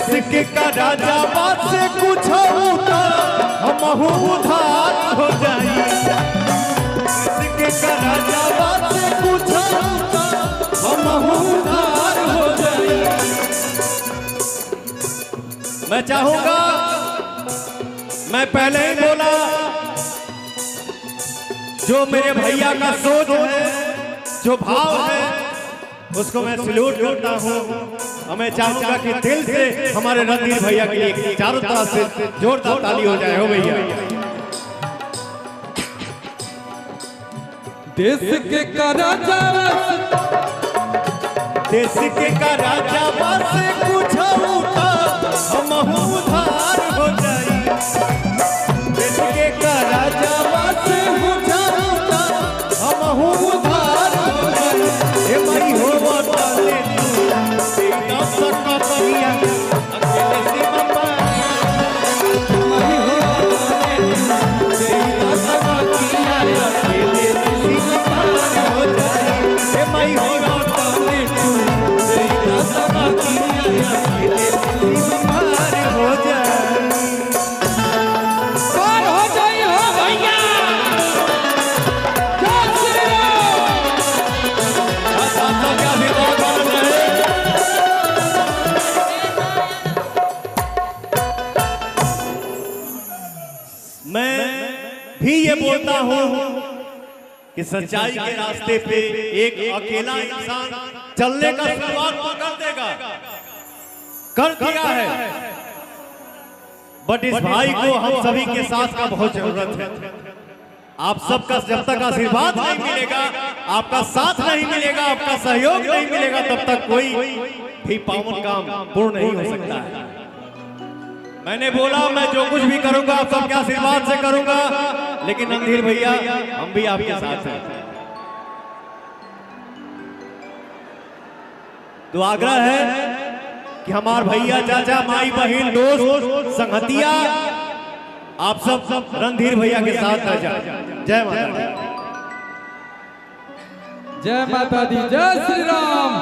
देश के का राजा बात से कुछ होता हम उधार हो जाई। देश के का राजा बात से कुछ होता हम उधार हो जाई। मैं चाहूंगा, मैं पहले ही बोला, जो मेरे भैया का सोच है, जो भाव है, उसको मैं सैल्यूट करता हूं। और मैं चाहूंगा कि दिल से हमारे रणधीर भैया के लिए चारों तरफ से जोरदार ताली हो जाए। हो भैया, देश के का राजा, देश के का राजा बस कुछ होता हम उधार हो जाई। देश के का राजा बस कुछ होता हम उधार हो जाई। हे भाई हो बताले तू तेरा सबका बढ़िया अकेले से बाबा भाई हो बताले तेरा सबका किया अकेले से बाबा हो जाई। हे भाई हो बताले तू तेरा सबका किया अकेले से बाबा हो जाई। पार हो जाई हो भैया। जय श्री राम। क्या भी बात है। मैं भी ये बोलता हूं कि सच्चाई के रास्ते पे एक अकेला इंसान चलने का शुरुआत तो कर देगा, कर दिया है, बट इस भाई को हम सभी के साथ का बहुत जरूरत है। आप सबका जब तक आशीर्वाद नहीं मिलेगा, आपका साथ नहीं मिलेगा, आपका सहयोग नहीं मिलेगा, तब तक कोई भी पावन काम पूर्ण नहीं हो सकता है। मैंने बोला मैं जो कुछ भी करूंगा आप सबके आशीर्वाद से करूंगा, लेकिन रणधीर भैया हम भी आपके साथ हैं। तो आग्रह है कि हमारे भैया, चाचा, माई, बहन, दोस्त, संगतिया, आप सब रणधीर भैया के साथ आ जाए। जय माता दी। जय माता दी। जय श्री राम।